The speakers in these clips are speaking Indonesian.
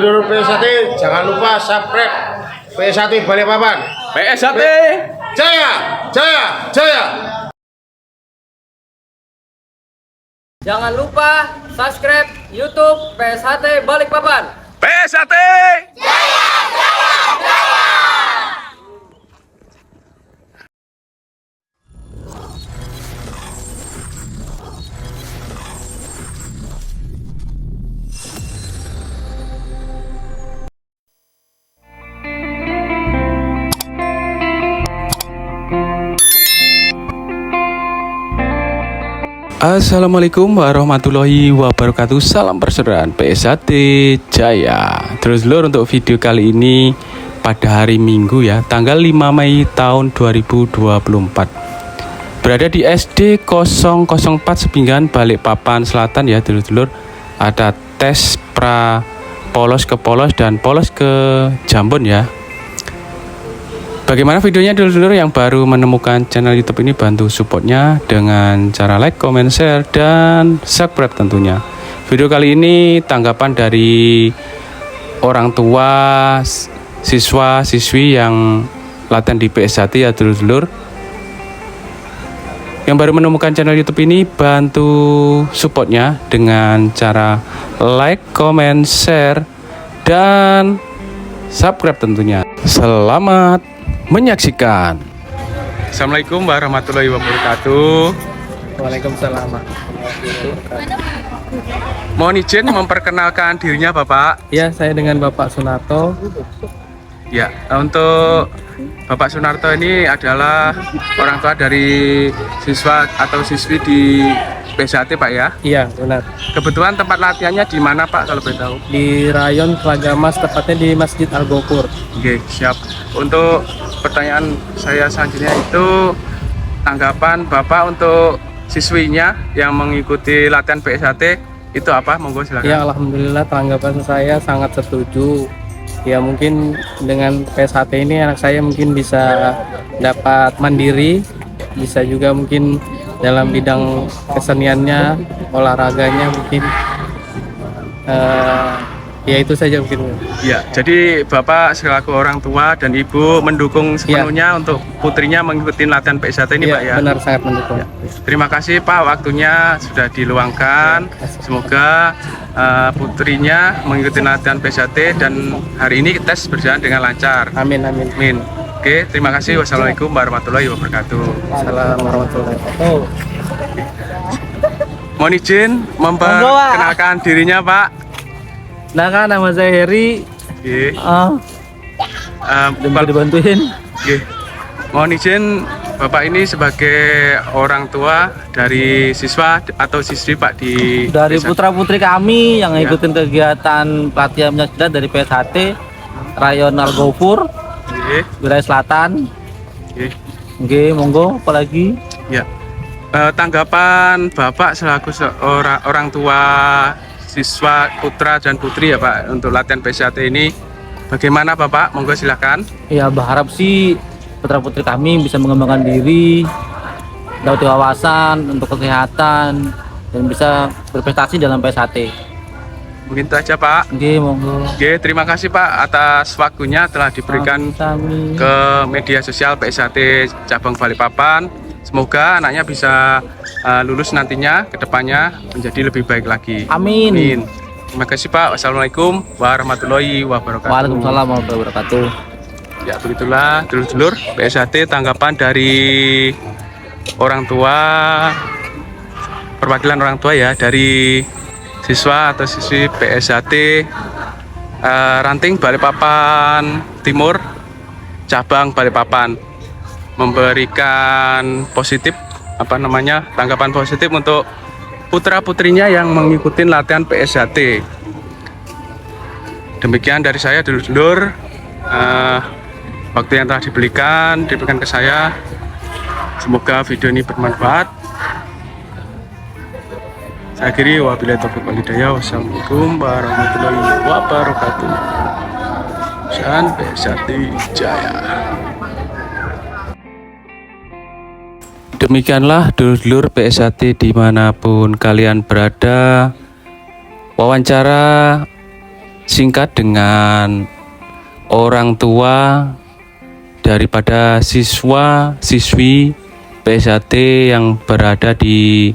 Dulur PS1 jangan lupa subscribe PS1 Balikpapan. PS1 Jaya, jaya, jaya. Jangan lupa subscribe YouTube PSHT Balikpapan. PS1 Assalamualaikum warahmatullahi wabarakatuh. Salam persaudaraan PS1 Jaya. Terus lur, untuk video kali ini pada hari Minggu ya, tanggal 5 Mei tahun 2024. Berada di SD 004 Sepinggan Balikpapan Selatan ya, dulur-dulur. Ada tes pra polos ke polos dan polos ke Jambon ya. Bagaimana videonya, dulur-dulur yang baru menemukan channel YouTube ini, bantu supportnya dengan cara like, comment, share, dan subscribe tentunya. Video kali ini tanggapan dari orang tua siswa-siswi yang latihan di PS1 ya, dulur-dulur. Yang baru menemukan channel YouTube ini, bantu supportnya dengan cara like, comment, share, dan subscribe tentunya. Selamat menyaksikan. Assalamualaikum warahmatullahi wabarakatuh. Waalaikumsalam. Mohon izin memperkenalkan dirinya Bapak. Ya, saya dengan Bapak Sunarto. Ya, untuk Bapak Sunarto ini adalah orang tua dari siswa atau siswi di PS1 Pak ya. Iya, benar. Kebetulan tempat latihannya di mana Pak kalau boleh tahu? Di Rayon Kelagamas, tepatnya di Masjid Al-Ghafur. Oke, siap. Untuk pertanyaan saya selanjutnya itu tanggapan Bapak untuk siswinya yang mengikuti latihan PS1 itu apa? Monggo silakan. Ya, alhamdulillah tanggapan saya sangat setuju. Ya, mungkin dengan PS1 ini anak saya mungkin bisa dapat mandiri, bisa juga mungkin dalam bidang keseniannya, olahraganya mungkin ya itu saja mungkin. Ya, jadi Bapak selaku orang tua dan Ibu mendukung sepenuhnya untuk putrinya mengikuti latihan PS1 ini Ya, Pak ya. benar, sangat mendukung. Ya. Terima kasih Pak, waktunya sudah diluangkan. Semoga putrinya mengikuti latihan PS1 dan hari ini tes berjalan dengan lancar. Amin, amin. Amin. Oke, terima kasih. Wassalamualaikum warahmatullahi wabarakatuh. Assalamualaikum warahmatullahi wabarakatuh. Mohon izin memperkenalkan dirinya Pak. Nah kan, nama saya Heri. Oke. Bisa dibantuin? Oke. Mohon izin Bapak ini sebagai orang tua dari siswa atau siswi Pak di dari desa. putra-putri kami yang Ya. ngikutin kegiatan pelatihan pencaksilat dari PS1 Rayon Al-Ghafur, Oke. wilayah selatan. Oke. Oke, monggo apalagi. Ya. Tanggapan Bapak selaku seorang orang tua siswa putra dan putri ya Pak untuk latihan PS1 ini bagaimana Bapak? Monggo silakan. Ya, berharap sih putra-putri kami bisa mengembangkan diri, dapat wawasan untuk kesehatan dan bisa berprestasi dalam PS1. Mungkin itu aja Pak. Oke, monggo. Oke, terima kasih Pak atas waktunya telah diberikan Sami. ke media sosial PS1 cabang Balikpapan. Semoga anaknya bisa lulus nantinya ke depannya menjadi lebih baik lagi. Amin. Amin. Terima kasih Pak. Wassalamualaikum warahmatullahi wabarakatuh. Waalaikumsalam warahmatullahi wabarakatuh. Ya, begitulah dulur-dulur PS1 tanggapan dari orang tua, perwakilan orang tua ya, dari siswa atau siswi PS1 Ranting Balikpapan Timur cabang Balikpapan, memberikan positif tanggapan positif untuk putra-putrinya yang mengikuti latihan PS1. Demikian dari saya dulur-dulur. Waktu yang telah diberikan ke saya, semoga video ini bermanfaat. Saya akhiri, wabillahi taufiq wal hidayah. Wassalamualaikum warahmatullahi wabarakatuh. Dan PS1 Jaya. Demikianlah dulur-dulur PS1 dimanapun kalian berada, wawancara singkat dengan orang tua daripada siswa-siswi PSAT yang berada di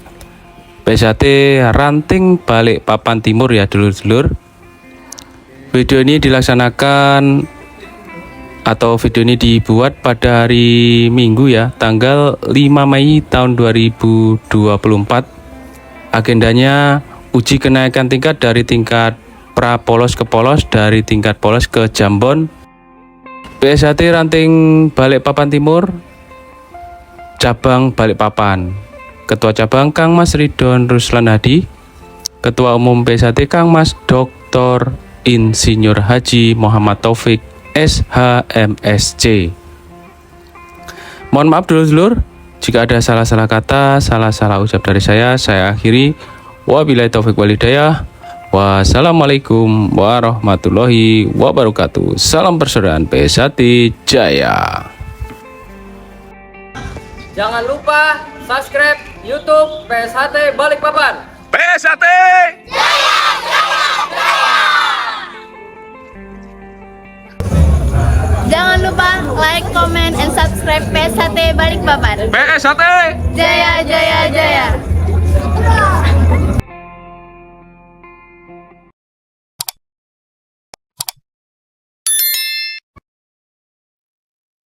PSAT Ranting Balikpapan Timur ya dulur-dulur. Video ini dilaksanakan atau video ini dibuat pada hari Minggu ya, tanggal 5 Mei tahun 2024. Agendanya uji kenaikan tingkat dari tingkat pra-polos ke polos, dari tingkat polos ke Jambon. PSAT Ranting Balikpapan Timur, cabang Balikpapan. Ketua cabang Kang Mas Ridon Ruslan Hadi. Ketua Umum PSAT Kang Mas Dr. Insinyur Haji Muhammad Taufik SHMSC. Mohon maaf dulur-dulur jika ada salah-salah kata, salah-salah ucap dari saya akhiri. Wabillahi taufik walhidayah. Wassalamualaikum warahmatullahi wabarakatuh. Salam persaudaraan PSAT Jaya. Jangan lupa subscribe YouTube PSAT Balikpapan. PSAT Jangan lupa like, comment, and subscribe PSAT Balikpapan. PSAT Jaya, jaya, jaya.